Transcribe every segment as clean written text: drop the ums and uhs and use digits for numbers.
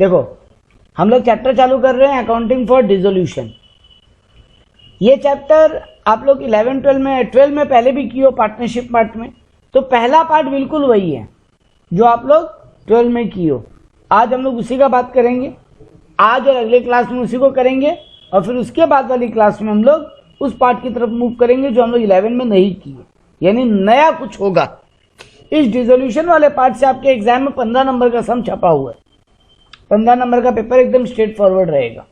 देखो हम लोग चैप्टर चालू कर रहे हैं अकाउंटिंग फॉर डिसोल्यूशन। ये चैप्टर आप लोग 11 12 में 12 में पहले भी किए हो पार्टनरशिप पार्ट में, तो पहला पार्ट बिल्कुल वही है जो आप लोग 12 में किए हो। आज हम लोग उसी का बात करेंगे, आज और अगले क्लास में उसी को करेंगे, और फिर उसके बाद वाली क्लास में हम लोग उस पार्ट की तरफ मूव करेंगे जो हम लोग 11 में नहीं किए, यानी नया कुछ होगा। इस डिसोल्यूशन वाले पार्ट से आपके एग्जाम में 15 नंबर का सम छपा हुआ है। 15 नंबर का पेपर एकदम स्ट्रेट फॉरवर्ड रहेगा।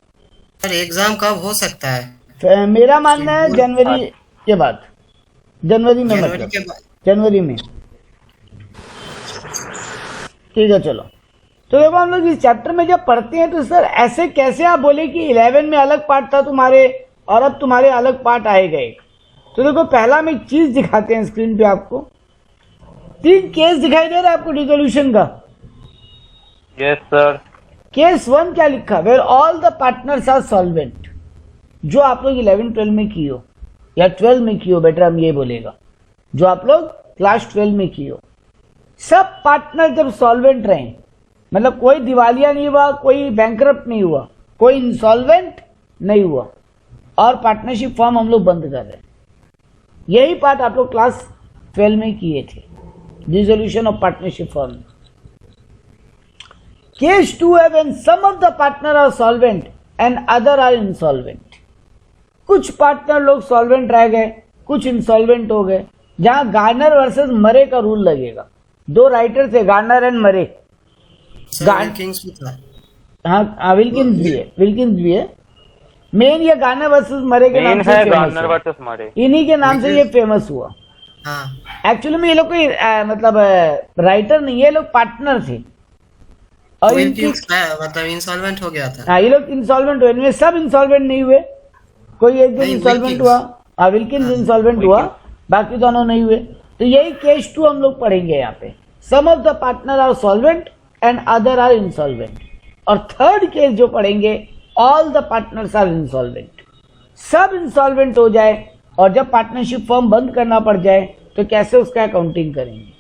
सर एग्जाम कब हो सकता है? मेरा मानना है जनवरी के बाद, जनवरी में, मतलब जनवरी में। ठीक है चलो, तो देखो हम लोग इस चैप्टर में जब पढ़ते हैं तो सर ऐसे कैसे आप बोले कि 11 में अलग पार्ट था तुम्हारे और अब तुम्हारे अलग पार्ट आएगा एक। तो देखो पहला हम एक चीज दिखाते हैं स्क्रीन पे, आपको 3 केस दिखाई दे रहा है आपको डिसोल्यूशन का। Yes sir. केस 1 क्या लिखा, where all the partners are solvent, जो आप लोग 11 12 में किए हो या 12 में किए हो, बेटर हम ये बोलेगा, जो आप लोग क्लास 12 में किए हो। सब पार्टनर जब सॉल्वेंट रहे, मतलब कोई दिवालिया नहीं हुआ, कोई बैंकरप्ट नहीं हुआ, कोई इंसॉल्वेंट नहीं हुआ, और पार्टनरशिप फॉर्म हम लोग बंद कर रहे हैं। यही पार्ट आप लोग क्लास 12 में किए थे, dissolution of partnership form. Case 2 है when some of the partner are solvent and other are insolvent. कुछ पार्टनर लोग सॉल्वेंट रह गए, कुछ इंसॉल्वेंट हो गए, जहां गार्नर वर्सेस मरे का रूल लगेगा। 2 राइटर थे, गार्नर एंड मरे। विल्किंस भी था। हाँ विल्किंस भी है, विल्किंस भी है। मेन ये गार्नर वर्सेस मरे के नाम से गार्नर वर्सेस मरे, इन्हीं के नाम से ये फेमस हुआ। एक्चुअली में ये लोग कोई मतलब राइटर नहीं, ये लोग पार्टनर थे और मतलब इंसॉल्वेंट हो गया था। हाँ ये लोग इंसॉल्वेंट हुए, इनमें सब इंसॉल्वेंट नहीं हुए, कोई एक दिन इंसॉल्वेंट हुआ, हाँ विल्किंस इंसॉल्वेंट हुआ, बाकी दोनों नहीं हुए। तो यही केस 2 हम लोग पढ़ेंगे यहाँ पे, some of the partner are solvent and other are insolvent. और थर्ड केस जो पढ़ेंगे, all the partners are insolvent, सब इंसॉल्वेंट हो जाए और जब पार्टनरशिप फॉर्म बंद करना पड़ जाए तो कैसे उसका अकाउंटिंग करेंगे।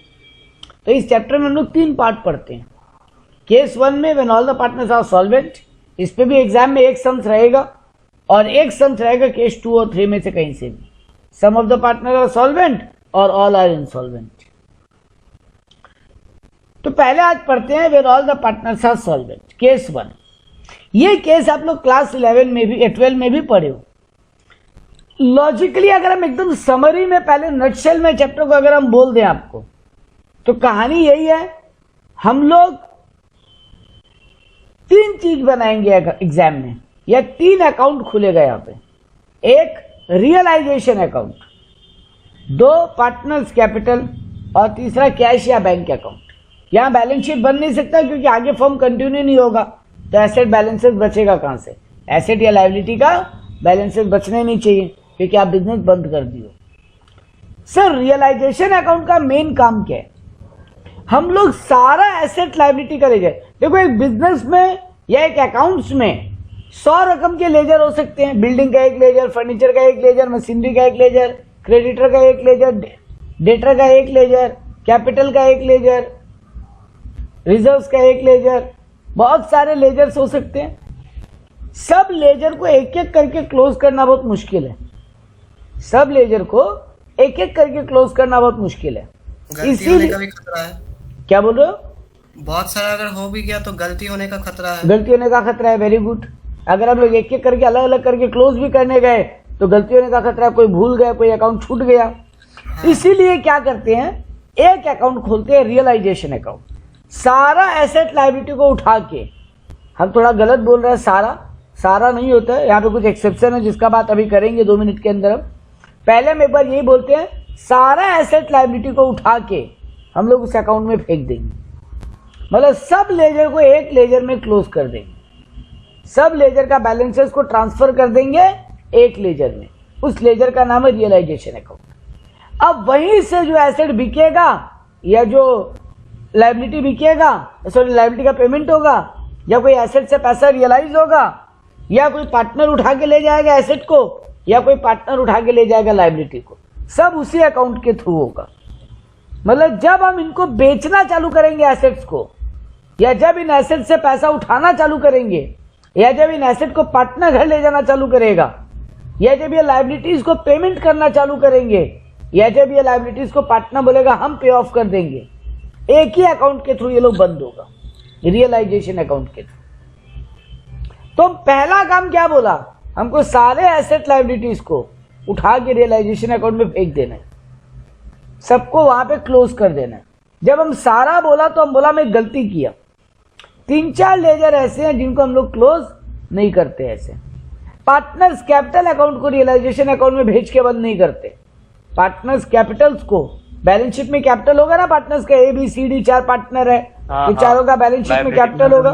तो इस चैप्टर में हम लोग 3 पार्ट पढ़ते हैं। केस 1 में when all the partners are solvent, इस पे भी एग्जाम में एक सम्स रहेगा, और एक सम्स रहेगा केस 2 और 3 में से कहीं से भी, some of the partner are solvent और ऑल आर इंसॉल्वेंट। तो पहले आज पढ़ते हैं where all the partners are solvent, case 1। ये केस आप लोग क्लास 11 में भी 12 में भी पढ़े हो। लॉजिकली अगर हम एकदम समरी में पहले नटशेल में चैप्टर को अगर हम बोल दें आपको, तो कहानी यही है, हम लोग 3 चीज बनाएंगे एग्जाम में, या 3 अकाउंट खुलेगा यहाँ पे। एक रियलाइजेशन अकाउंट, 2 पार्टनर्स कैपिटल, और तीसरा कैश या बैंक अकाउंट। यहाँ बैलेंस शीट बन नहीं सकता क्योंकि आगे फॉर्म कंटिन्यू नहीं होगा, तो एसेट बैलेंसेस बचेगा कहां से, एसेट या लायबिलिटी का बैलेंसेस बचने नहीं चाहिए क्योंकि आप बिजनेस बंद कर दियो। सर रियलाइजेशन अकाउंट का मेन काम क्या है, हम लोग सारा एसेट लायबिलिटी का लेजर। देखो एक बिजनेस में या एक अकाउंट्स में 100 रकम के लेजर हो सकते हैं, बिल्डिंग का एक लेजर, फर्नीचर का एक लेजर, मशीनरी का एक लेजर, क्रेडिटर का एक लेजर, डेटर का एक लेजर, कैपिटल का एक लेजर, रिजर्व्स का एक लेजर, बहुत सारे लेजर्स हो सकते हैं। सब लेजर को एक एक करके क्लोज करना बहुत मुश्किल है, सब लेजर को एक एक करके क्लोज करना बहुत मुश्किल है। इसीलिए भी खतरा है। क्या बोल रहे हो? बहुत सारा अगर हो भी गया तो गलती होने का खतरा है। गलती होने का खतरा है, वेरी गुड। अगर हम लोग एक एक करके अलग अलग करके क्लोज भी करने गए तो गलती होने का खतरा है, कोई भूल गया, कोई अकाउंट छूट गया। हाँ। इसीलिए क्या करते हैं, एक अकाउंट खोलते हैं रियलाइजेशन अकाउंट, सारा एसेट लायबिलिटी को उठा के। हम थोड़ा गलत बोल रहे हैं, सारा नहीं होता है, यहाँ पे कुछ एक्सेप्शन है जिसका बात अभी करेंगे 2 मिनट के अंदर। पहले हम एक बार यही बोलते हैं, सारा एसेट लायबिलिटी को उठा के हम लोग उस अकाउंट में फेंक देंगे, मतलब सब लेजर को एक लेजर में क्लोज कर देंगे, सब लेजर का बैलेंसेस को ट्रांसफर कर देंगे एक लेजर में, उस लेजर का नाम है रियलाइजेशन अकाउंट। अब वहीं से जो एसेट बिकेगा या जो लायबिलिटी बिकेगा, सॉरी लायबिलिटी का पेमेंट होगा, या कोई एसेट से पैसा रियलाइज होगा, या कोई पार्टनर उठा के ले जाएगा एसेट को, या कोई पार्टनर उठा के ले जाएगा लायबिलिटी को, सब उसी अकाउंट के थ्रू होगा। मतलब जब हम इनको बेचना चालू करेंगे एसेट्स को, या जब इन एसेट से पैसा उठाना चालू करेंगे, या जब इन एसेट को पार्टनर घर ले जाना चालू करेगा, या जब ये लाइबिलिटीज को पेमेंट करना चालू करेंगे, या जब ये लाइबिलिटीज को पार्टनर बोलेगा हम पे ऑफ कर देंगे, एक ही अकाउंट के थ्रू ये लोग बंद होगा, रियलाइजेशन अकाउंट के थ्रू। तो पहला काम क्या बोला, हमको सारे एसेट लाइबिलिटीज को उठा के रियलाइजेशन अकाउंट में फेंक देना है, सबको वहां पे क्लोज कर देना है। जब हम सारा बोला तो हम बोला मैं गलती किया, 3-4 लेजर ऐसे हैं जिनको हम लोग क्लोज नहीं करते। ऐसे पार्टनर्स कैपिटल अकाउंट को रियलाइजेशन अकाउंट में भेज के बंद नहीं करते। पार्टनर्स कैपिटल्स को, बैलेंस शीट में कैपिटल होगा ना पार्टनर्स का, ABCD 4 पार्टनर है, तो चारों का बैलेंस शीट में कैपिटल होगा।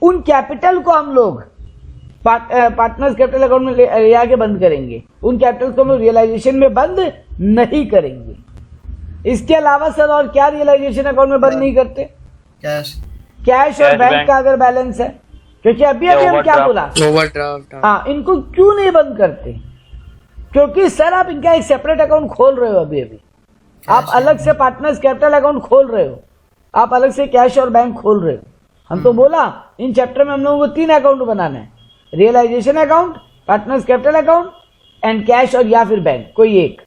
उन कैपिटल को हम लोग पार्टनर्स कैपिटल अकाउंट में ले आके बंद करेंगे, उन कैपिटल को हम लोग रियलाइजेशन में बंद नहीं करेंगे। इसके अलावा सर और क्या रियलाइजेशन अकाउंट में बंद नहीं करते? कैश और बैंक का अगर बैलेंस है, क्योंकि अभी हम क्या बोला, ओवरड्राफ्ट। हाँ, इनको क्यों नहीं बंद करते? क्योंकि सर आप इनका एक सेपरेट अकाउंट खोल रहे हो, अभी आप अलग से पार्टनर्स कैपिटल अकाउंट खोल रहे हो, आप अलग से कैश और बैंक खोल रहे हो। हम तो बोला इन चैप्टर में हम लोगों को 3 अकाउंट बनाना है, realisation account, partners capital account and cash और या फिर बैंक, कोई एक।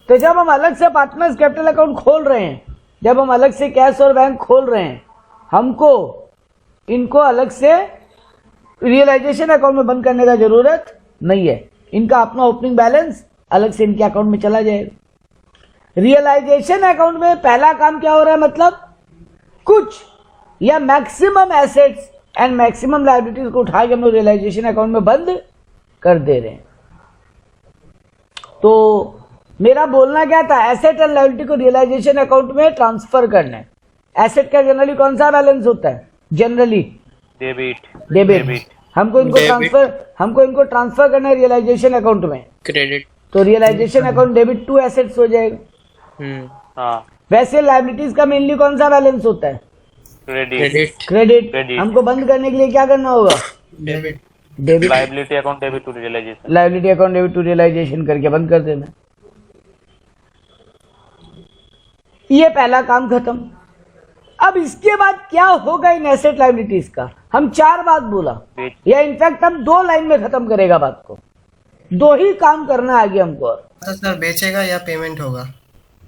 तो जब हम अलग से पार्टनर्स कैपिटल अकाउंट खोल रहे हैं, जब हम अलग से कैश और बैंक खोल रहे हैं, हमको इनको अलग से रियलाइजेशन अकाउंट में बंद करने का जरूरत नहीं है। इनका अपना ओपनिंग बैलेंस अलग से इनके अकाउंट में चला जाएगा। रियलाइजेशन अकाउंट में पहला काम क्या हो रहा है, मतलब कुछ या maximum assets and maximum liabilities को उठा के हम लोग रियलाइजेशन अकाउंट में बंद कर दे रहे हैं। तो मेरा बोलना क्या था, एसेट एंड लायबिलिटी को रियलाइजेशन अकाउंट में ट्रांसफर करना है। एसेट का जनरली कौन सा बैलेंस होता है? Generally debit. हमको इनको ट्रांसफर करना है रियलाइजेशन अकाउंट में, क्रेडिट। तो realisation account debit to assets हो जाएगा। वैसे लायबिलिटीज का मेनली कौन सा बैलेंस होता है? क्रेडिट। हमको बंद करने के लिए क्या करना होगा? Debit. Liability account debit to realisation, liability account debit to realisation करके बंद कर देना। ये पहला काम खत्म। अब इसके बाद क्या होगा इन एसेट लायबिलिटीज का? हम 4 बात बोला, या इनफैक्ट हम 2 लाइन में खत्म करेगा बात को। 2 ही काम करना आगे हमको। तो सर बेचेगा या पेमेंट होगा?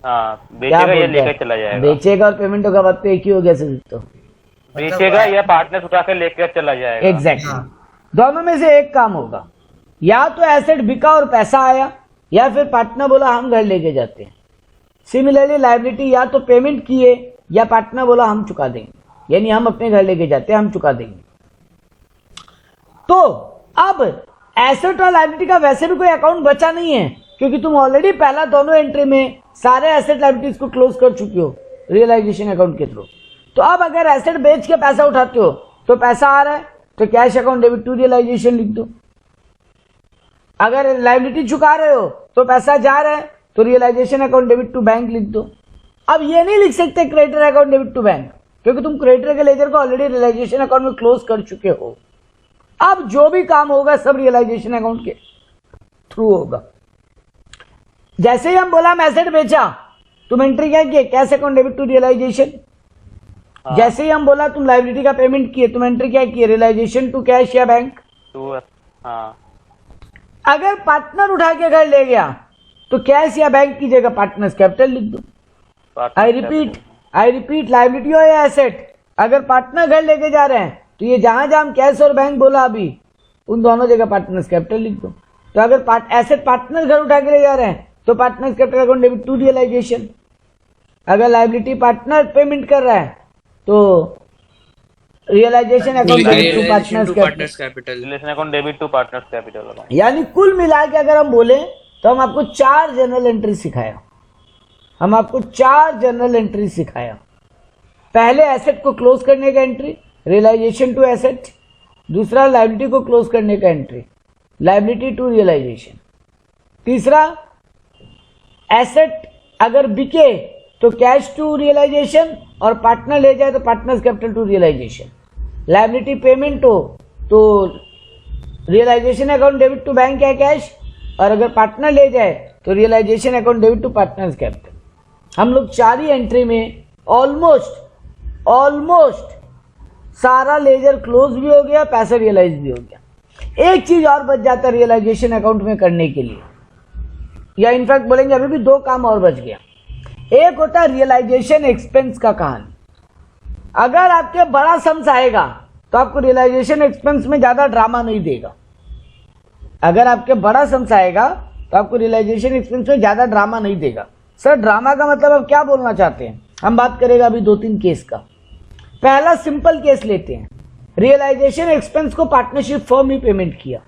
बेचेगा या लेकर चला जाएगा? बेचेगा और पेमेंट होगा, बात तो एक ही हो गया सर। तो बेचेगा या पार्टनर उठा कर लेकर चला जाएगा। एग्जैक्टली दोनों में से एक काम होगा, या तो एसेट बिका और पैसा आया, या फिर पार्टनर बोला हम घर लेके जाते हैं। सिमिलरली लायबिलिटी या तो पेमेंट किए या पार्टनर बोला हम चुका देंगे, यानी हम अपने घर लेके जाते हैं, हम चुका देंगे। तो अब एसेट और लायबिलिटी का वैसे भी कोई अकाउंट बचा नहीं है, क्योंकि तुम ऑलरेडी पहला दोनों एंट्री में सारे एसेट लायबिलिटीज को क्लोज कर चुके हो रियलाइजेशन अकाउंट के थ्रू। तो अब अगर एसेट बेच के पैसा उठाते हो तो पैसा आ रहा है, तो cash account debit to realisation लिख दो। अगर लायबिलिटी चुका रहे हो तो पैसा जा रहा है, तो realisation account debit to bank लिख दो। अब ये नहीं लिख सकते creditor account debit to bank, क्योंकि तुम क्रेडिटर के लेजर को ऑलरेडी रियलाइजेशन अकाउंट में क्लोज कर चुके हो। अब जो भी काम होगा सब रियलाइजेशन अकाउंट के थ्रू होगा। जैसे ही हम बोला हम एसेट बेचा, तुम एंट्री क्या किए? Cash account debit to realisation. जैसे ही हम बोला तुम लायबिलिटी का पेमेंट किए, तुम एंट्री क्या किए? रियलाइजेशन टू कैश या बैंक। अगर पार्टनर उठा के घर ले गया तो कैश या बैंक की जगह पार्टनर्स कैपिटल लिख दो। आई रिपीट लायबिलिटी हो या एसेट, अगर पार्टनर घर लेके जा रहे हैं तो ये जहां जहां कैश और बैंक बोला अभी, उन दोनों जगह पार्टनर्स कैपिटल लिख दो। तो अगर एसेट पार्टनर घर उठा के ले जा रहे हैं तो partners capital account debit to realisation. अगर लायबिलिटी पार्टनर पेमेंट कर रहा है तो realisation account debit to partners capital, relation account debit to partners capital. यानी कुल मिला के अगर हम बोले तो हम आपको 4 जनरल एंट्री सिखाया। हम आपको 4 जनरल एंट्री सिखाया। पहले एसेट को क्लोज करने का एंट्री, रियलाइजेशन टू एसेट। दूसरा लायबिलिटी को क्लोज करने का एंट्री, लायबिलिटी टू रियलाइजेशन। तीसरा एसेट अगर बिके तो कैश टू रियलाइजेशन, और पार्टनर ले जाए तो partners capital to realisation. Liability payment हो तो realisation account debit to bank या कैश, और अगर पार्टनर ले जाए तो realisation account debit to partners capital. हम लोग 4 ही एंट्री में ऑलमोस्ट सारा लेजर क्लोज भी हो गया, पैसा रियलाइज भी हो गया। एक चीज और बच जाता है रियलाइजेशन अकाउंट में करने के लिए, या इनफैक्ट बोलेंगे अभी भी 2 काम और बच गया। एक होता है रियलाइजेशन एक्सपेंस का कहानी। अगर आपके बड़ा सम्स आएगा तो आपको रियलाइजेशन एक्सपेंस में ज्यादा ड्रामा नहीं देगा। अगर आपके बड़ा सम्स आएगा तो आपको रियलाइजेशन एक्सपेंस में ज्यादा ड्रामा नहीं देगा। सर ड्रामा का मतलब आप क्या बोलना चाहते हैं? हम बात करेंगे अभी 2-3 केस का। पहला सिंपल केस लेते हैं, रियलाइजेशन एक्सपेंस को पार्टनरशिप फर्म ही पेमेंट किया,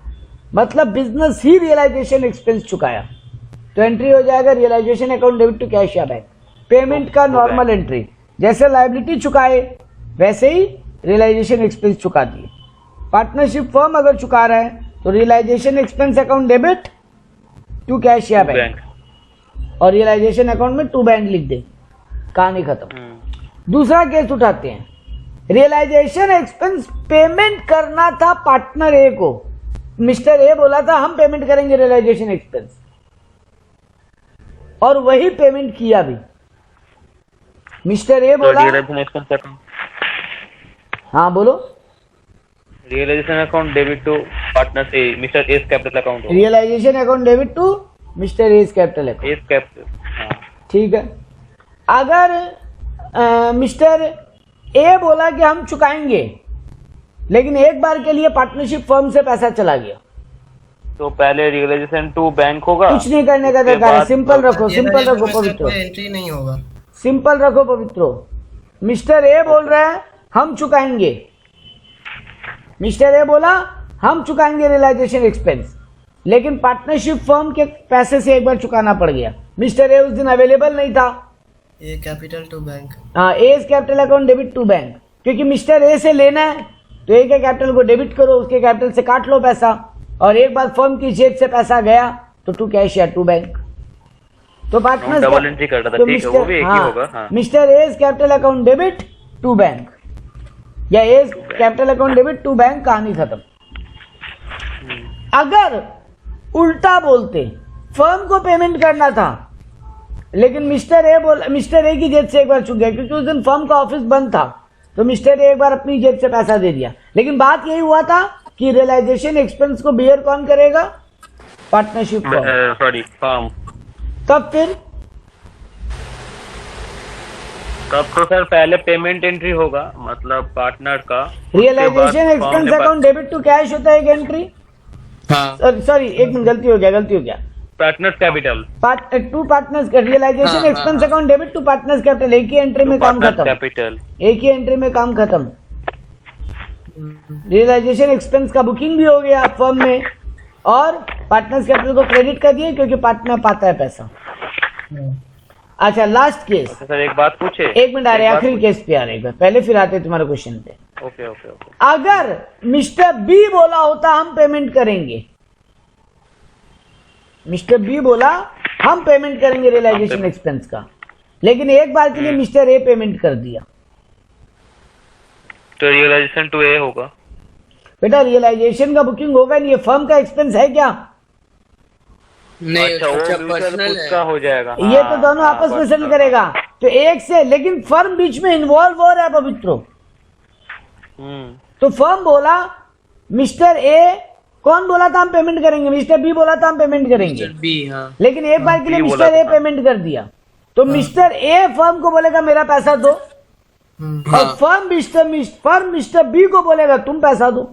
मतलब बिजनेस ही रियलाइजेशन एक्सपेंस चुकाया, तो एंट्री हो जाएगा realisation account debit to cash या बैंक। पेमेंट का नॉर्मल एंट्री, जैसे लायबिलिटी चुकाए वैसे ही रियलाइजेशन एक्सपेंस चुका दिए। पार्टनरशिप फर्म अगर चुका रहा है तो realisation expense account debit to cash या बैंक, और रियलाइजेशन अकाउंट में टू बैंक लिख दे, कहानी खत्म। दूसरा केस उठाते हैं, रियलाइजेशन एक्सपेंस पेमेंट करना था पार्टनर ए को। मिस्टर ए बोला था हम पेमेंट करेंगे रियलाइजेशन एक्सपेंस, और वही पेमेंट किया भी। मिस्टर ए बोला, हाँ बोलो। Realisation account debit to partner A, mister S capital account. Realisation account debit to mister S capital account, S capital, ठीक है। अगर मिस्टर ए बोला कि हम चुकाएंगे, लेकिन एक बार के लिए पार्टनरशिप फर्म से पैसा चला गया, तो पहले रियलाइजेशन टू बैंक होगा। कुछ नहीं करने का दरकार है, सिंपल रखो, सिंपल रखो पवित्रो, एंट्री नहीं होगा, सिंपल रखो पवित्रो। मिस्टर ए बोल रहा है हम चुकाएंगे, मिस्टर ए बोला हम चुकाएंगे रियलाइजेशन एक्सपेंस, लेकिन पार्टनरशिप फर्म के पैसे से एक बार चुकाना पड़ गया। मिस्टर ए उस दिन अवेलेबल नहीं था। ए कैपिटल टू बैंक, हाँ, A's capital account debit to bank, क्योंकि मिस्टर ए से लेना है तो ए के कैपिटल को डेबिट करो, उसके कैपिटल से काट लो पैसा, और एक बार फर्म की जेब से पैसा गया तो टू कैश या टू बैंक। तो पार्टनर डबल एंट्री कर रहा था, ठीक है, वो भी एक ही होगा। हाँ। Mister A's capital account debit to bank, या A's capital account debit to bank, कहानी खत्म। अगर उल्टा बोलते, फर्म को पेमेंट करना था लेकिन मिस्टर ए की जेब से एक बार चुक गया, क्योंकि उस दिन फर्म का ऑफिस बंद था, तो मिस्टर ए एक बार अपनी जेब से पैसा दे दिया, लेकिन बात यही हुआ था कि रियलाइजेशन एक्सपेंस को बियर कौन करेगा? Partnership firm. तब फिर तब तो सर पहले पेमेंट एंट्री होगा, मतलब पार्टनर का। Realisation expense account debit to cash होता है एक एंट्री। हाँ। सॉरी, एक मिनट, गलती हो गया। Partners capital to partners realisation expense account debit to partners capital, एक ही एंट्री में काम खत्म। कैपिटल एक ही एंट्री में काम खत्म। रियलाइजेशन एक्सपेंस का बुकिंग भी हो गया फर्म में, और पार्टनर्स कैपिटल को क्रेडिट कर दिए क्योंकि पार्टनर पाता है पैसा। अच्छा, लास्ट केस। सर एक बात पूछे, एक मिनट आ रहे, आखिरी केस पे आ रहे, पहले फिर आते तुम्हारे क्वेश्चन पे। ओके। अगर मिस्टर बी बोला होता हम पेमेंट करेंगे, मिस्टर बी बोला हम पेमेंट करेंगे रियलाइजेशन एक्सपेंस का, लेकिन एक बार के लिए मिस्टर ए पेमेंट कर दिया, तो रियलाइजेशन टू ए होगा। बेटा रियलाइजेशन का बुकिंग होगा नहीं, ये फर्म का एक्सपेंस है क्या? नहीं, अच्छा पर्सनल का हो जाएगा। ये तो दोनों आपस में सेटल करेगा, तो एक से, लेकिन फर्म बीच में इन्वॉल्व हो रहा है पवित्रो। तो फर्म बोला, मिस्टर ए कौन बोला था हम पेमेंट करेंगे? मिस्टर बी बोला था हम पेमेंट करेंगे, बी, हाँ। लेकिन एक बार के लिए मिस्टर ए पेमेंट कर दिया, तो मिस्टर ए फर्म को बोलेगा मेरा पैसा दो, और फर्म मिस्टर बी को बोलेगा तुम पैसा दो।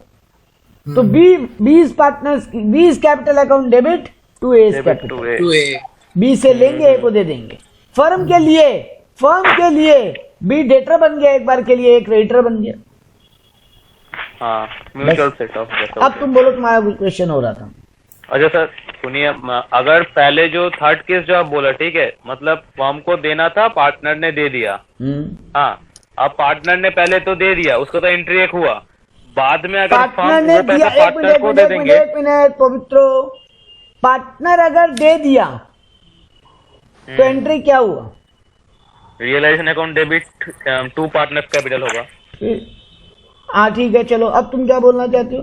तो B's partners, B's capital account debit to A capital, B से लेंगे ए को दे देंगे। फर्म के लिए बी डेटर बन गया, एक बार के लिए एक क्रेडिटर बन गया। Mutual set of. अब तुम बोलो, तुम्हारा कुछ क्वेश्चन हो रहा था। अच्छा सर सुनिए, अगर पहले जो थर्ड केस जो आप बोला, ठीक है, मतलब फर्म को देना था, पार्टनर ने दे दिया। हाँ, अब पार्टनर ने पहले तो दे दिया, उसको तो एंट्री एक हुआ, बाद में अगर पार्टनर ने दिया, पार्टनर को दे देंगे। एक मिनट पवित्रो, पार्टनर अगर दे दिया तो एंट्री क्या हुआ? Realisation account debit to partners capital होगा। हाँ ठीक है, चलो अब तुम क्या बोलना चाहते हो?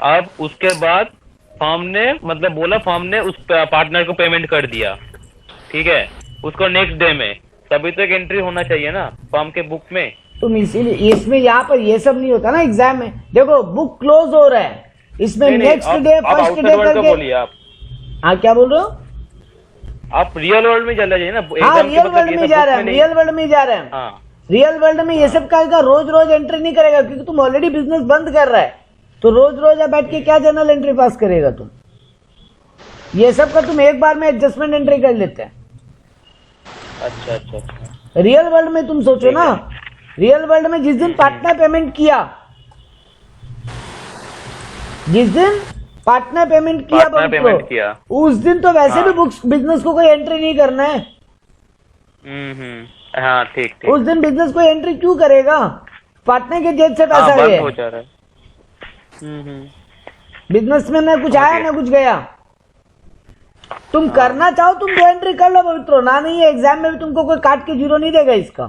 अब उसके बाद फर्म ने, मतलब बोला फर्म ने उस पार्टनर को पेमेंट कर दिया, ठीक है, उसको नेक्स्ट डे में, तभी तो एक एंट्री होना चाहिए ना फर्म के बुक में तुम इसीलिए इसमें यहाँ पर ये सब नहीं होता ना एग्जाम में। देखो बुक क्लोज हो रहा है, इसमें नेक्स्ट डे फर्स्ट डे करके। बोलिए आप। हाँ क्या बोल रहे हो? आप रियल वर्ल्ड में चले जाइए ना। हाँ रियल वर्ल्ड में जा रहे हैं, रियल वर्ल्ड में जा रहे हैं। हाँ रियल वर्ल्ड में ये सब का रोज रोज एंट्री नहीं करेगा, क्योंकि तुम ऑलरेडी बिजनेस बंद कर रहा है, तो रोज रोज बैठ के क्या जर्नल एंट्री पास करेगा तुम? ये सब का तुम एक बार में एडजस्टमेंट एंट्री कर लेते हैं। अच्छा अच्छा अच्छा। रियल वर्ल्ड में तुम सोचो ना, रियल वर्ल्ड में जिस दिन पार्टनर पेमेंट किया, जिस दिन पार्टनर पेमेंट किया उस दिन तो वैसे भी बुक्स बिजनेस को कोई एंट्री नहीं करना है। हाँ ठीक ठीक। उस दिन बिजनेस कोई एंट्री क्यों करेगा? पार्टनर के जेब से पैसा है, हो जा रहा है। बिजनेस में ना कुछ आया ना कुछ गया। तुम करना चाहो तुम दो एंट्री कर लो पवित्रो, ना नहीं है एग्जाम में भी तुमको कोई काट के जीरो नहीं देगा इसका,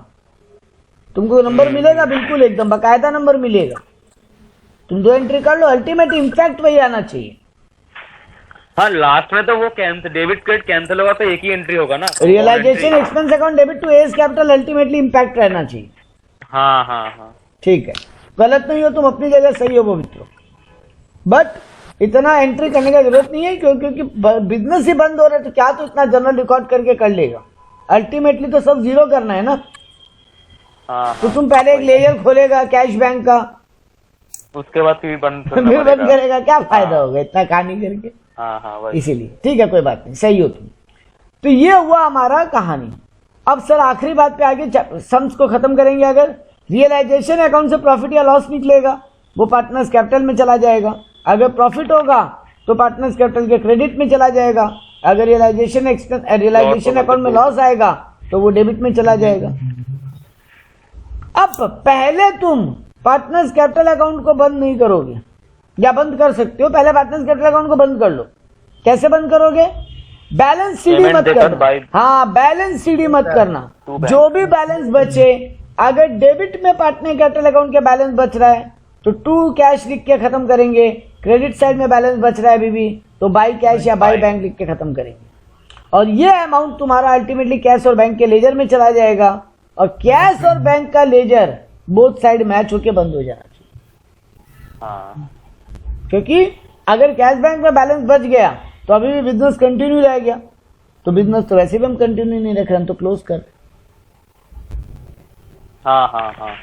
तुमको नंबर मिलेगा बिल्कुल एकदम बकायदा नंबर मिलेगा। तुम दो एंट्री कर लो, अल्टीमेट इम्पैक्ट वही आना चाहिए। हाँ लास्ट में तो वो डेबिट क्रेडिट कैंसिल होगा तो एक ही एंट्री होगा ना। Realisation expense account debit to A's capital ultimately impact रहना चाहिए। हाँ हाँ हाँ ठीक है, गलत नहीं हो, तुम अपनी जगह सही हो पवित्रो, बट इतना एंट्री करने का जरूरत नहीं है क्योंकि बिजनेस ही बंद हो रहा है, तो क्या तो इतना जर्नल रिकॉर्ड करके कर लेगा? अल्टीमेटली तो सब जीरो करना है ना। हाँ, तो तुम पहले एक लेयर खोलेगा कैश बैंक का, उसके बाद फिर बंद करेगा, क्या फायदा होगा इतना कहानी करके? हाँ हाँ इसीलिए ठीक है, कोई बात नहीं, सही हो तुम। तो ये हुआ हमारा कहानी। अब सर आखिरी बात पे आगे सम्स को खत्म करेंगे। अगर रियलाइजेशन अकाउंट से प्रॉफिट या लॉस निकलेगा वो पार्टनर्स कैपिटल में चला जाएगा, अगर प्रॉफिट होगा तो पार्टनर्स कैपिटल के क्रेडिट में चला जाएगा, अगर रियलाइजेशन अकाउंट में लॉस आएगा तो वो डेबिट में चला जाएगा। अब पहले तुम पार्टनर्स कैपिटल अकाउंट को बंद नहीं करोगे, या बंद कर सकते हो, पहले पार्टनर्स कैपिटल अकाउंट को बंद कर लो। कैसे बंद करोगे? बैलेंस सीडी मत करना। हाँ बैलेंस सीडी मत करना, जो भी बैलेंस बचे, अगर डेबिट में पार्टनर कैपिटल अकाउंट के बैलेंस बच रहा है तो टू कैश लिख के खत्म करेंगे, क्रेडिट साइड में बैलेंस बच रहा है अभी भी तो बाई कैश या बाई बैंक लिख के खत्म करेंगे, और ये अमाउंट तुम्हारा अल्टीमेटली कैश और बैंक के लेजर में चला जाएगा, और कैश और बैंक का लेजर बोथ साइड मैच होके बंद हो जाना चाहिए। हाँ। क्योंकि अगर कैश बैंक में बैलेंस बच गया तो अभी भी बिजनेस कंटिन्यू रह गया, तो बिजनेस तो वैसे भी हम कंटिन्यू नहीं रख रहे, हम तो क्लोज कर। हाँ हाँ हाँ।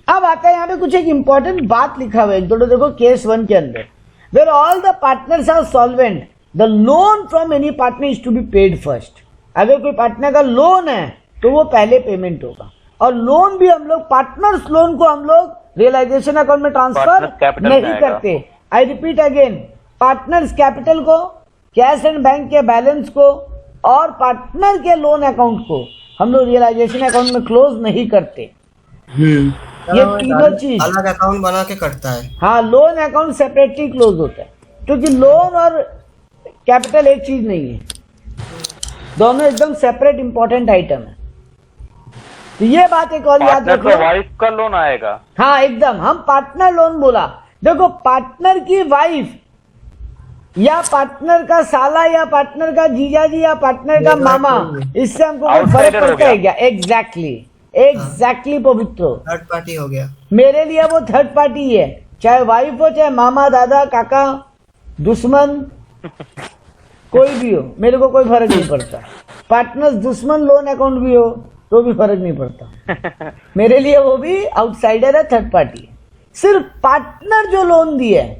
अब आता है यहाँ पे कुछ एक इंपॉर्टेंट बात लिखा हुआ है, तो देखो केस 1 के अंदर, where all the partners are solvent the loan from any partner is to be paid first. अगर कोई पार्टनर का लोन है तो वो पहले पेमेंट होगा, और लोन भी हम लोग पार्टनर्स लोन को हम लोग रियलाइजेशन अकाउंट में ट्रांसफर नहीं करते। I repeat again, partners capital को, कैश एंड बैंक के बैलेंस को और पार्टनर के लोन अकाउंट को हम लोग रियलाइजेशन अकाउंट में क्लोज नहीं करते। ये तीनों चीज अलग अकाउंट बना के करता है। हाँ, लोन अकाउंट सेपरेटली क्लोज होता है, क्योंकि लोन और कैपिटल एक चीज नहीं है, दोनों एकदम सेपरेट इंपॉर्टेंट आइटम है। तो ये बात एक और याद रखो, वाइफ का लोन आएगा। हाँ एकदम, हम पार्टनर लोन बोला, देखो पार्टनर की वाइफ या पार्टनर का साला या पार्टनर का जीजाजी या पार्टनर का मामा, इससे हमको कोई फर्क पड़ता है क्या? एग्जैक्टली पवित्र थर्ड पार्टी हो गया। मेरे लिए वो थर्ड पार्टी है, चाहे वाइफ हो, चाहे मामा, दादा, काका, दुश्मन, कोई भी हो, मेरे को कोई फर्क नहीं पड़ता। पार्टनर्स दुश्मन लोन अकाउंट भी हो तो भी फर्क नहीं पड़ता मेरे लिए, वो भी आउटसाइडर है, थर्ड पार्टी है। सिर्फ पार्टनर जो लोन दिया है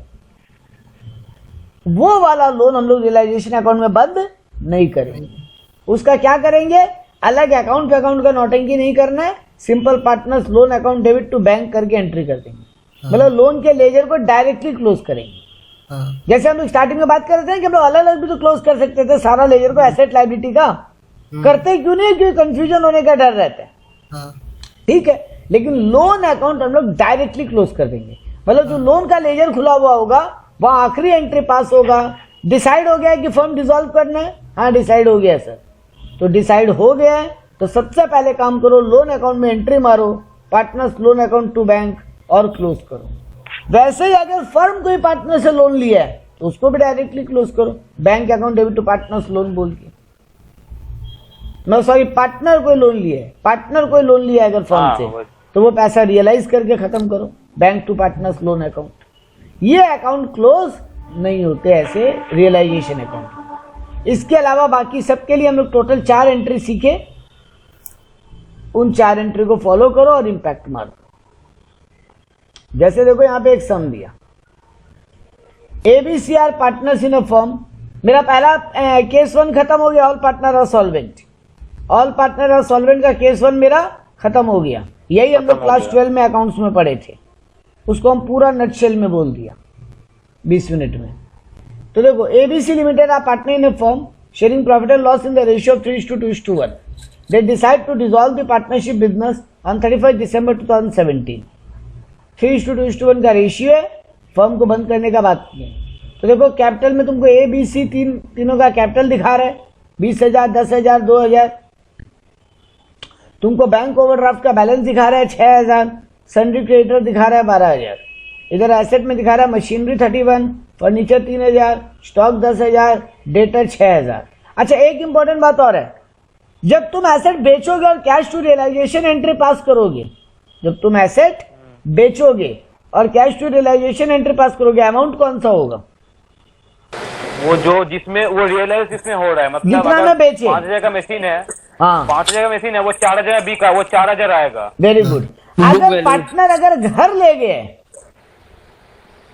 वो वाला लोन हम लोग रियलाइजेशन अकाउंट में बंद नहीं करेंगे। उसका क्या करेंगे? अलग अकाउंट पे अकाउंट का नौटंकी नहीं करना है, simple partners loan account debit to bank करके एंट्री कर देंगे। मतलब लोन के लेजर को डायरेक्टली क्लोज करेंगे। जैसे हम लोग स्टार्टिंग में बात कर रहे थे कि हम लोग अलग अलग भी तो क्लोज कर सकते थे सारा लेजर को, एसेट लायबिलिटी का। करते क्यों नहीं? क्योंकि कंफ्यूजन होने का डर रहता है। ठीक है, लेकिन लोन अकाउंट हम लोग डायरेक्टली क्लोज कर देंगे। मतलब जो लोन का लेजर खुला हुआ होगा वहां आखिरी एंट्री पास होगा। डिसाइड हो गया है कि फर्म डिसॉल्व करना है? हाँ डिसाइड हो गया सर। तो डिसाइड हो गया है तो सबसे पहले काम करो, लोन अकाउंट में एंट्री मारो, partners loan account to bank, और क्लोज करो। वैसे ही अगर फर्म कोई पार्टनर से लोन लिया है तो उसको भी डायरेक्टली क्लोज करो, bank account debit to partners loan बोल के। मैं सॉरी पार्टनर कोई लोन लिया है, पार्टनर कोई लोन लिया है अगर फर्म से, तो वो पैसा रियलाइज करके खत्म करो, bank to partners loan account. ये अकाउंट क्लोज नहीं होते ऐसे रियलाइजेशन अकाउंट। इसके अलावा बाकी सबके लिए हम लोग टोटल 4 एंट्री सीखे, उन 4 एंट्री को फॉलो करो और इंपैक्ट मारो। जैसे देखो यहां पे एक सम दिया, एबीसीआर पार्टनर्स इन अ फर्म। मेरा पहला केस 1 खत्म हो गया, all partner are solvent. All partner are solvent का केस 1 मेरा खत्म हो गया। यही हम लोग क्लास 12 में अकाउंट्स में पढ़े थे, उसको हम पूरा नटशेल में बोल दिया 20 मिनट में। तो देखो ABC limited are partner in a firm sharing profit and loss in the ratio of 3:2:1। They decide to dissolve the partnership business on 31 December 2017। 3:2:1 का रेशियो है, फर्म को बंद करने का बात नहीं है। तो देखो कैपिटल में तुमको ए बी सी तीनों का कैपिटल दिखा रहा है, 20,000, 10,000, 2,000। तुमको बैंक ओवरड्राफ्ट का बैलेंस दिखा रहा है 6,000, सन्ड्री क्रेडिटर दिखा रहा है 12,000। इधर एसेट में दिखा रहा है मशीनरी 31, फर्नीचर 3,000, स्टॉक 10,000, डेटर 6,000। अच्छा एक इंपॉर्टेंट बात और है, जब तुम एसेट बेचोगे और cash to realisation entry pass करोगे, जब तुम एसेट बेचोगे और cash to realisation entry pass करोगे, अमाउंट कौन सा होगा? वो जो जिसमें वो रियलाइज जिसमें हो रहा है, मतलब जितना में बेचे 5,000 का मशीन है, हाँ 5,000 का मशीन है, वो 4,000 बिका, वो 4,000 आएगा। Very good. अगर पार्टनर अगर घर ले गए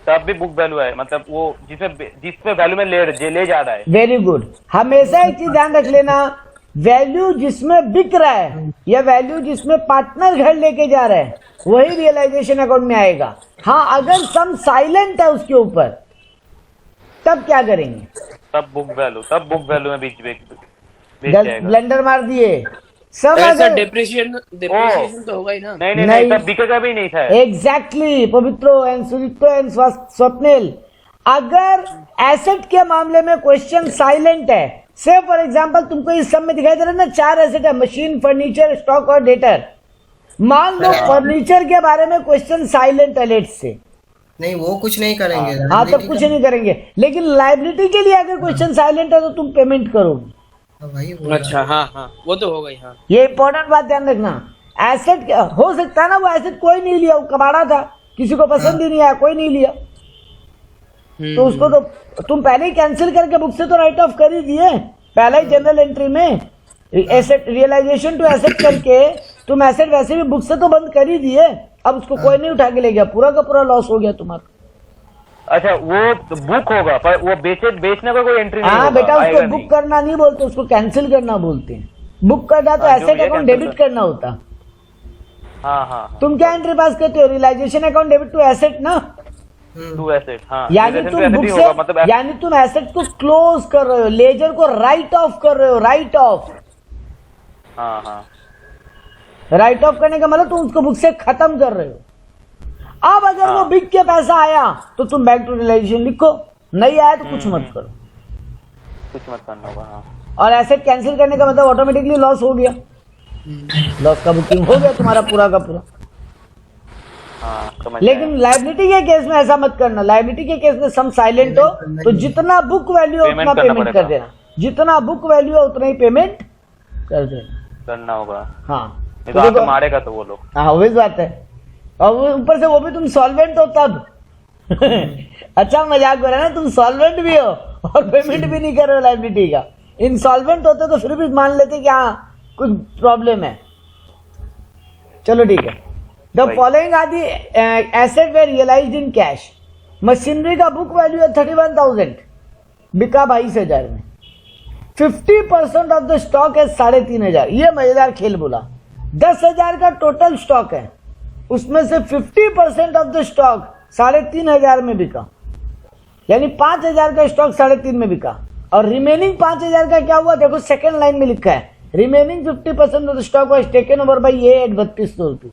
तब भी बुक वैल्यू है, मतलब वो जिसपे वैल्यू में ले जा रहा है। Very good. हमेशा एक चीज ध्यान रख लेना, वैल्यू जिसमें बिक रहा है या वैल्यू जिसमें पार्टनर घर लेके जा रहा है वही रियलाइजेशन अकाउंट में आएगा। हाँ अगर सम साइलेंट है उसके ऊपर तब क्या करेंगे? तब बुक वैल्यू में बीच जाएगा। ब्लेंडर मार दिए सब। अगर डिप्रिसिएशन तो होगा ही ना। नहीं तब बिकेगा भी नहीं था। एग्जैक्टली पवित्रो एंड सुदित्रो एंड स्वप्निल, अगर एसेट के मामले में क्वेश्चन साइलेंट है, से फॉर एग्जांपल तुमको इस सब में दिखाई दे रहा है ना 4 एसेट है, मशीन, फर्नीचर, स्टॉक और डेटर। मान लो फर्नीचर के बारे में क्वेश्चन साइलेंट है लेट से, नहीं वो कुछ नहीं करेंगे। हाँ तब कुछ नहीं करेंगे, लेकिन लायबिलिटी के लिए अगर क्वेश्चन साइलेंट है तो तुम पेमेंट करोगे। अच्छा हाँ वो तो होगा ही। हाँ ये इंपॉर्टेंट बात ध्यान रखना। एसेट हो सकता है ना वो एसेट कोई नहीं लिया, वो कबाड़ा था, किसी को पसंद ही नहीं आया, कोई नहीं लिया, तो उसको तो तुम पहले ही कैंसिल करके बुक से तो राइट ऑफ कर ही दिए, पहले ही जनरल एंट्री में एसेट रियलाइजेशन टू एसेट करके तुम एसेट वैसे भी बुक से तो बंद कर ही दिए। अब उसको कोई नहीं उठा के ले गया, पूरा का पूरा लॉस हो गया तुम्हारा। अच्छा वो तो बुक होगा पर वो बेचने का कोई एंट्री नहीं हाँ होगा, बेटा उसको बुक करना नहीं बोलते, उसको कैंसिल करना बोलते हैं। बुक करना तो एसेट अकाउंट डेबिट करना होता। हाँ तुम क्या एंट्री पास करते हो? Realisation account debit to asset ना, टू एसेट। हाँ यानी तुम बुक से मतलब यानी तुम एसेट को क्लोज कर रहे हो, लेजर को राइट ऑफ कर रहे हो, राइट ऑफ। हाँ राइट ऑफ करने का मतलब तुम उसको बुक से खत्म कर रहे हो। अब अगर वो बिक के पैसा आया तो तुम बैंक टू रियलाइजेशन लिखो, नहीं आया तो कुछ मत करो, कुछ मत करना होगा। हाँ और एसेट कैंसिल करने का मतलब ऑटोमेटिकली लॉस हो गया, लॉस का बुकिंग हो गया तुम्हारा पूरा का पूरा। लेकिन लायबिलिटी के केस में ऐसा मत करना। लायबिलिटी के केस में सम साइलेंट हो तो जितना बुक वैल्यू है उतना पेमेंट कर देना, जितना बुक वैल्यू है उतना ही पेमेंट कर देना करना होगा। हाँ तो मारेगा तो वो लोग। हाँ वही बात है, और ऊपर से वो भी तुम सॉल्वेंट हो तब अच्छा मजाक हो रहा है ना, तुम सॉल्वेंट भी हो और पेमेंट भी नहीं कर रहे हो लायबिलिटी का। इनसॉल्वेंट होते तो फिर भी मान लेते कि हाँ कुछ प्रॉब्लम है। चलो ठीक है। The following are the asset were realised in cash. Machinery का बुक वैल्यू है 31,000, बिका 22,000 में। 50% ऑफ द स्टॉक है 3,500। ये मजेदार खेल बोला। 10,000 का टोटल स्टॉक है, उसमें से 50% ऑफ द स्टॉक 3,500 में बिका, यानी 5,000 का स्टॉक 3,500 में बिका। और रिमेनिंग 5,000 का क्या हुआ? देखो सेकंड लाइन में लिखा है, remaining 50% of the stock was taken over by A at 3,200 rupees.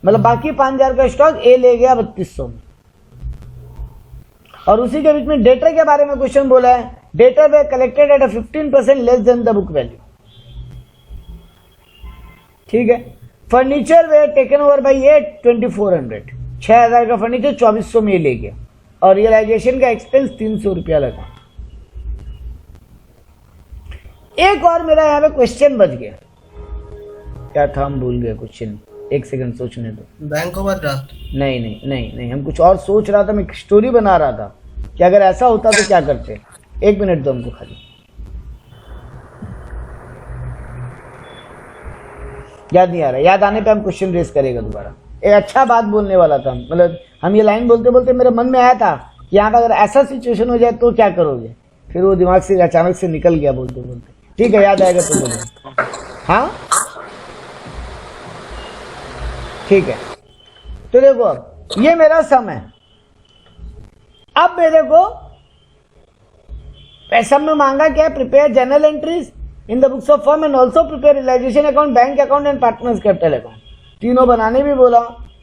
मतलब बाकी 5,000 का स्टॉक ए ले गया 3,200 में। और उसी के बीच में डेटर के बारे में क्वेश्चन बोला है, debtor were collected at 15% less than the book value. ठीक है। Furniture were taken over by A 2,400। 6,000 का फर्नीचर 2,400 में ले गया और रियलाइजेशन का एक्सपेंस 300 रुपया लगा। एक और मेरा यहाँ पे क्वेश्चन बच गया, क्या था हम भूल गए क्वेश्चन, एक सेकंड सोचने दो। Bank overdraft. नहीं नहीं नहीं नहीं, हम कुछ और सोच रहा था, मैं स्टोरी बना रहा था कि अगर ऐसा होता तो क्या करते। एक मिनट दो हमको खाली, याद नहीं आ रहा, याद आने पे हम क्वेश्चन रेस करेगा दोबारा। एक अच्छा बात बोलने वाला था, मतलब हम ये लाइन बोलते बोलते मेरे मन में आया था कि यहाँ पे अगर ऐसा सिचुएशन हो जाए तो क्या करोगे, फिर वो दिमाग से अचानक से निकल गया बोलते बोलते। ठीक है, याद आएगा तो बोलेंगे। हाँ ठीक है, तो देखो अब ये मेरा सम है। अब मेरे को सम में मांगा क्या, prepare journal entries in the books of firm and also prepare realisation account, bank account and partners capital account. तीनों बनाने भी बोला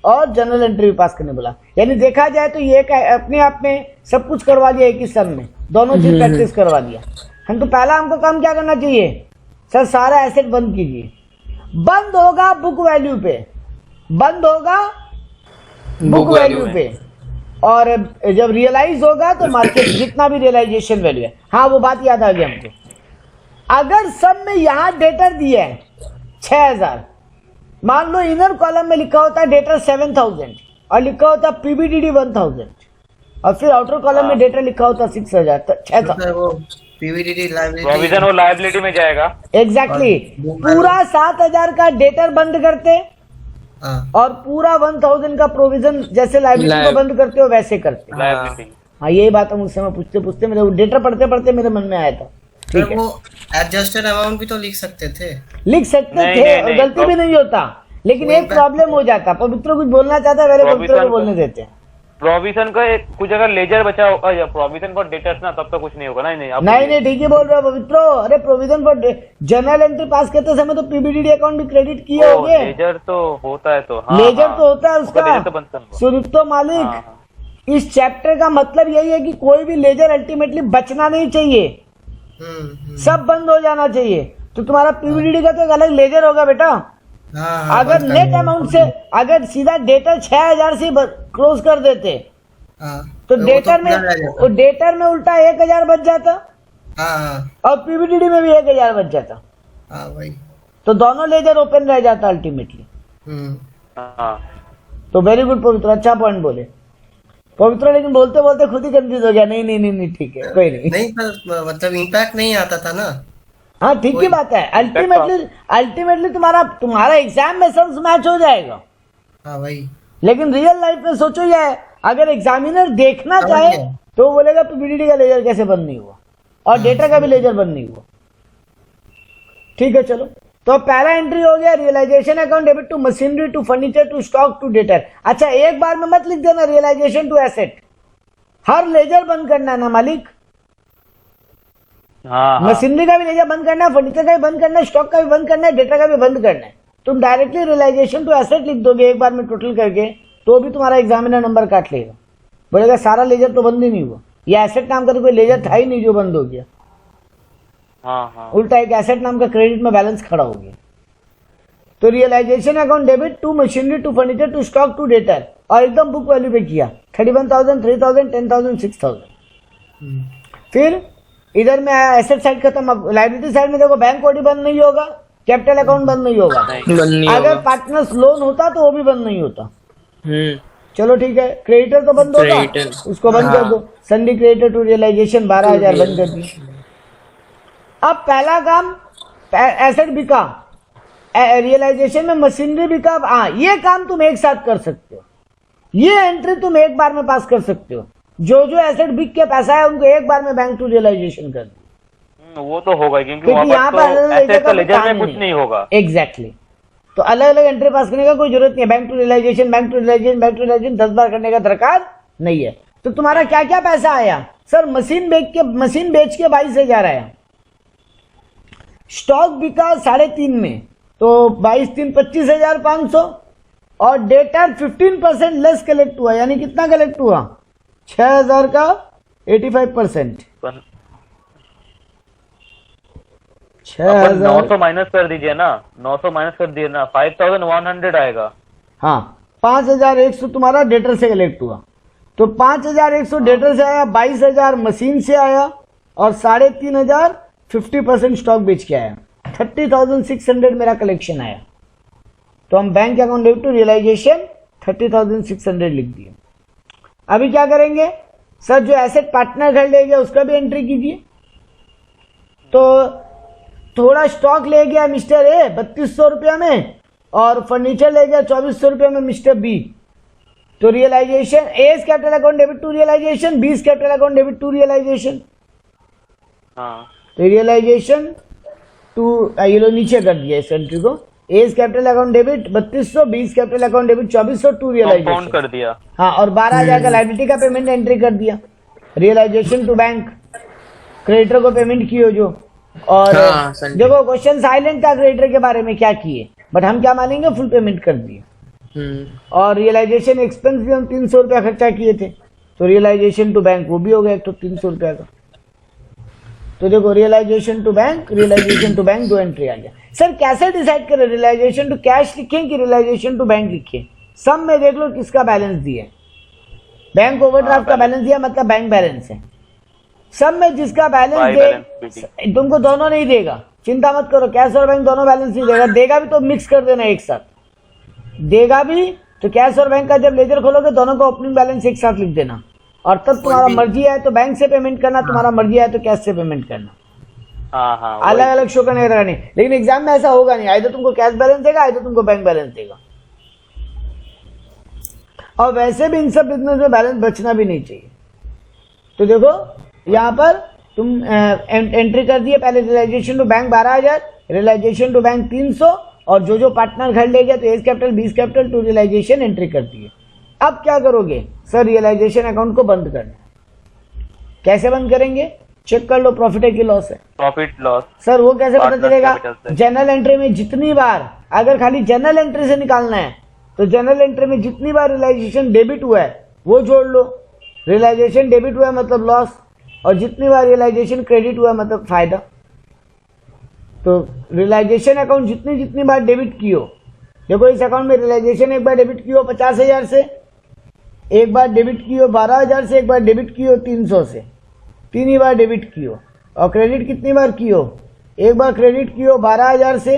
और जनरल एंट्री भी पास करने बोला। यानी देखा जाए तो ये अपने आप में सब कुछ करवा दिया एक ही सम में, दोनों चीज प्रैक्टिस करवा दिया। हम तो पहला हमको काम क्या करना चाहिए सर, सारा एसेट बंद कीजिए। बंद होगा बुक वैल्यू पे, बंद होगा बुक वैल्यू पे, और जब रियलाइज होगा तो मार्केट जितना भी रियलाइजेशन वैल्यू है। हाँ वो बात याद आ गई हमको, अगर सब में यहां डेटर दिया है 6000, मान लो इनर कॉलम में लिखा होता है डेटर 7000 और लिखा होता है पीबीडीडी 1000, और फिर आउटर कॉलम में डेटर लिखा होता है 6000, तो 6000 वो पीवीडीडी प्रोविजन और लायबिलिटी में जाएगा। एग्जैक्टली पूरा 7000 का डेटर बंद करते और पूरा 1000 का प्रोविजन जैसे लायबिलिटी को बंद करते हो वैसे करते। हाँ यही बात हम उस समय पूछते पूछते मेरे डेटर पढ़ते पढ़ते मेरे मन में आया था। ठीक है, वो एडजस्टेड अमाउंट भी तो लिख सकते थे, लिख सकते थे और गलती भी नहीं होता, लेकिन एक प्रॉब्लम हो जाता। पवित्र कुछ बोलना चाहता है, मेरे पवित्र को बोलने देते हैं। प्रोविजन का कुछ अगर लेजर बचा होगा या प्रोविजन फॉर डेटर्स ना, तब तो कुछ नहीं होगा। नहीं नहीं ठीक ही बोल रहे हो पवित्र। अरे provision for general entry pass करते समय तो पीबीडीडी अकाउंट भी क्रेडिट किए होंगे। लेजर तो होता है, तो लेजर तो होता है उसका। सुनितो मालिक, इस चैप्टर का मतलब यही है कि कोई भी लेजर अल्टीमेटली बचना नहीं चाहिए, सब बंद हो जाना चाहिए। तो तुम्हारा पीबीडीडी का तो एक अलग लेजर होगा बेटा। अगर नेट अमाउंट से अगर सीधा डेटर 6000 से क्लोज कर देते तो डेटर में उल्टा 1000 बच जाता और पीबीडीडी में भी 1000 बच जाता। तो दोनों लेजर ओपन रह जाता अल्टीमेटली। तो वेरी गुड पवित्र, अच्छा पॉइंट बोले पवित्र, लेकिन बोलते बोलते खुद ही कंफ्यूज हो गया। नहीं ठीक है, कोई नहीं मतलब इम्पैक्ट नहीं आता था ना। हाँ ठीक ही बात है, अल्टीमेटली तुम्हारा एग्जाम में सब मैच हो जाएगा। हाँ भाई, लेकिन रियल लाइफ में सोचो जाए, अगर एग्जामिनर देखना चाहे तो बोलेगा पीबीडीडी का लेजर कैसे बंद नहीं हुआ और डेटा का भी लेजर बंद नहीं हुआ। ठीक है चलो, तो पहला एंट्री हो गया realisation account, debit to machinery to furniture to stock to debtor. अच्छा एक बार में मत लिख देना रियलाइजेशन टू एसेट, हर लेजर बंद करना है ना मालिक। मशीनरी का भी लेजर बंद करना है, फर्नीचर का भी बंद करना है, स्टॉक का भी बंद करना है, डेटा का भी बंद करना है। तुम डायरेक्टली रियलाइजेशन टू एसेट लिख दोगे एक बार में टोटल करके, तो भी तुम्हारा एग्जामिनर नंबर काट लेगा, बोलेगा सारा लेजर तो बंद ही नहीं हुआ, ये एसेट नाम का कोई लेजर था ही नहीं जो बंद हो गया। उल्टा एक एसेट नाम का क्रेडिट में बैलेंस खड़ा हो गया। तो realisation account debit to machinery to furniture to stock to debtor, और एकदम बुक वैल्यू पे किया 31,000, 3,000, 10,000, 6,000। फिर इधर में आया एसेट साइड खत्म। अब लायबिलिटी साइड में देखो, बैंक ओडी बंद नहीं होगा, कैपिटल अकाउंट बंद नहीं होगा, अगर पार्टनर्स लोन होता तो वो भी बंद नहीं होता। चलो ठीक है, क्रेडिटर तो बंद होगा, उसको बंद कर दो। संडे क्रेडिटर टू रियलाइजेशन 12,000 बंद कर दिया। अब पहला काम एसेट बिका, रियलाइजेशन में मशीनरी बिका। हाँ ये काम तुम एक साथ कर सकते हो, ये एंट्री तुम एक बार में पास कर सकते हो। जो एसेट बिक के पैसा है उनको एक बार में बैंक टू रियलाइजेशन कर दो। वो तो होगा क्योंकि यहाँ पर लेजर में कुछ नहीं होगा। एग्जैक्टली, तो अलग अलग एंट्री पास करने का कोई जरूरत नहीं है। Bank to realisation, bank to realisation, bank to realisation 10 बार करने का दरकार नहीं है। तो तुम्हारा क्या क्या पैसा आया सर, मशीन बेच के 22,000 आया, स्टॉक बिका 3.5 में तो 22 3 25,500, और डेटर 15% लेस कलेक्ट हुआ, यानी कितना कलेक्ट हुआ 6,000 का 85%। 900 माइनस कर दीजिए ना, 900 माइनस कर दिए ना, 5,100 आएगा। हाँ 5,100 तुम्हारा डेटर से कलेक्ट हुआ, तो 5,100 डेटर से आया, 22,000 मशीन से आया और 3,500 50% स्टॉक बेच के आया, 30,600 मेरा कलेक्शन आया, तो हम bank account debit to realisation 30,600 लिख दिए। अभी क्या करेंगे सर, जो एसेट पार्टनर घर ले गया उसका भी एंट्री कीजिए। तो थोड़ा स्टॉक ले गया मिस्टर ए 3200 रुपया में, और फर्नीचर ले गया 2400 रुपया में मिस्टर बी, तो realisation A is capital account debit to realisation, B is capital account debit to realisation. हाँ तो रियलाइजेशन टू ये लो नीचे कर दिया इस एंट्री को, A is capital account debit 3200, B is capital account debit 2400 to realisation कर दिया। हाँ, और 12,000 का लायबिलिटी का पेमेंट एंट्री कर दिया। रियलाइजेशन टू बैंक, क्रेडिटर को पेमेंट किए जो, और हाँ, समझे। देखो क्वेश्चन साइलेंट था क्रेडिटर के बारे में क्या किए, बट हम क्या मानेंगे फुल पेमेंट कर दिए। और रियलाइजेशन एक्सपेंस भी हम 300 रुपया खर्चा किए थे, तो रियलाइजेशन टू बैंक वो भी हो गया एक तो 300 रुपया का। तो देखो realisation to bank, realisation to bank दो एंट्री आ गया। सर कैसे डिसाइड करें, रियलाइजेशन टू कैश लिखें कि रियलाइजेशन टू बैंक लिखें? सब में देख लो किसका बैलेंस दिया, बैंक ओवरड्राफ्ट का बैलेंस दिया मतलब बैंक बैलेंस है। सब में जिसका बैलेंस दे, तुमको दोनों नहीं देगा, चिंता मत करो, कैश और बैंक दोनों बैलेंस नहीं देगा, देगा भी तो मिक्स कर देना एक साथ, देगा भी तो कैश और बैंक का जब लेजर खोलोगे दोनों का ओपनिंग बैलेंस एक साथ लिख देना, और तब तुम्हारा मर्जी है तो बैंक से पेमेंट करना, तुम्हारा मर्जी है तो कैश से पेमेंट करना। हाँ हाँ अलग अलग शो करने का नहीं, लेकिन एग्जाम में ऐसा होगा नहीं, आइदर तुमको कैश बैलेंस देगा आइदर तुमको बैंक बैलेंस देगा। और वैसे भी इन सब बिजनेस में बैलेंस बचना भी नहीं चाहिए। तो देखो यहाँ पर तुम एंट्री कर दिए, पहले realisation to bank 12,000, realisation to bank 300, और जो जो पार्टनर घर ले गया तो A's capital B's capital to realisation entry कर दिए। अब क्या करोगे सर, रियलाइजेशन अकाउंट को बंद करना। कैसे बंद करेंगे, चेक कर लो प्रॉफिट है कि लॉस है। प्रॉफिट लॉस सर वो कैसे पता Partner चलेगा, capital से। जनरल एंट्री में जितनी बार, अगर खाली जनरल एंट्री से निकालना है तो जनरल एंट्री में जितनी बार रियलाइजेशन डेबिट हुआ है वो जोड़ लो, रियलाइजेशन डेबिट हुआ है मतलब लॉस, और जितनी बार रियलाइजेशन क्रेडिट हुआ है मतलब फायदा। तो रियलाइजेशन अकाउंट जितनी जितनी बार डेबिट की हो, देखो इस अकाउंट में रियलाइजेशन एक बार डेबिट की हो 50,000 से, एक बार डेबिट की हो 12,000 से, एक बार डेबिट की हो 300 से, 3 ही बार डेबिट की हो। और क्रेडिट कितनी बार की हो, एक बार क्रेडिट की हो 12,000 से,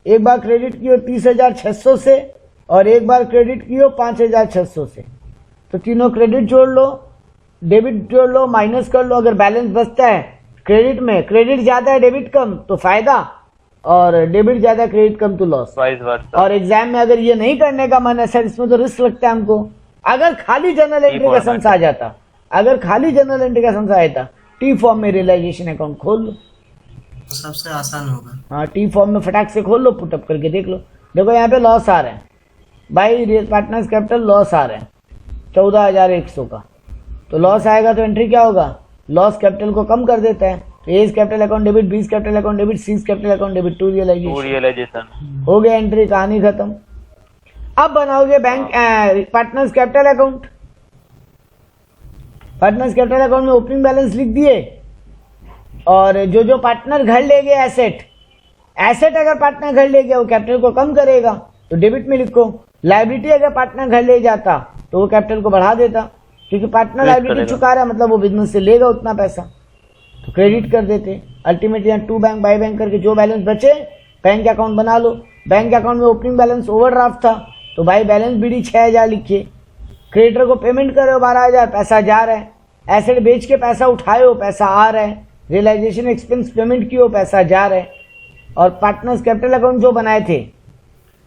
एक बार क्रेडिट की हो 30,600 से, और एक बार क्रेडिट की हो 5,600 से। तो तीनों क्रेडिट जोड़ लो, डेबिट जोड़ लो, माइनस कर लो, अगर बैलेंस बचता है क्रेडिट में, क्रेडिट ज्यादा है डेबिट कम तो फायदा, और डेबिट ज्यादा क्रेडिट कम तो लॉस। और एग्जाम में अगर ये नहीं करने का मन है सर, इसमें तो रिस्क लगता है हमको, अगर खाली जनरल एंट्री का समझ आ जाता, अगर खाली जनरल एंट्री का समझ आया था, टी फॉर्म में रियलाइजेशन अकाउंट खोल लो, सबसे आसान होगा। हाँ टी फॉर्म में फटाक से खोल लो, पुटअप करके देख लो। देखो यहाँ पे लॉस आ रहे हैं भाई, रियल पार्टनर्स कैपिटल लॉस आ रहे हैं 14,100 का, तो लॉस आएगा तो एंट्री क्या होगा, लॉस कैपिटल को कम कर देता है। तो A capital account debit, B capital account debit, C capital account debit to realisation, हो गया एंट्री, कहानी खत्म। अब बनाओगे bank partners capital account. Partners capital account में ओपनिंग बैलेंस लिख दिए, और जो जो पार्टनर घर ले गए एसेट, एसेट अगर पार्टनर घर ले गया वो कैपिटल को कम करेगा तो डेबिट में लिखो, लायबिलिटी अगर पार्टनर घर ले जाता तो वो कैपिटल को बढ़ा देता, क्योंकि पार्टनर लायबिलिटी चुका रहा है मतलब वो बिजनेस से लेगा उतना पैसा, तो क्रेडिट कर देते। अल्टीमेटली यहाँ टू बैंक बाई बैंक करके जो बैलेंस बचे बैंक अकाउंट बना लो। बैंक अकाउंट में ओपनिंग बैलेंस ओवरड्राफ्ट था तो भाई बैलेंस बीडी 6,000 लिखिए, क्रेडिटर को पेमेंट करे हो 12,000, पैसा जा रहा है, एसेट बेच के पैसा उठाए हो पैसा आ रहा है, रियलाइजेशन एक्सपेंस पेमेंट की हो पैसा जा रहा है, और पार्टनर्स कैपिटल अकाउंट जो बनाए थे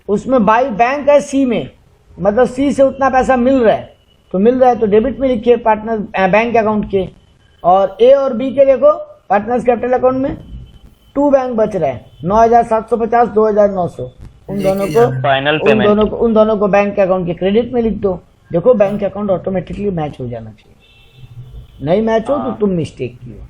उसमें बाई बैंक है सी में, मतलब सी से उतना पैसा मिल रहा है, तो मिल रहा है तो डेबिट में लिखिए पार्टनर बैंक अकाउंट के। और ए और बी के देखो पार्टनर्स कैपिटल अकाउंट में 2 बैंक बच रहा है 9,750, 2,900, उन दोनों को बैंक अकाउंट के क्रेडिट में लिख दो। देखो बैंक अकाउंट ऑटोमेटिकली मैच हो जाना चाहिए, नहीं मैच हो तो तुम मिस्टेक की हो।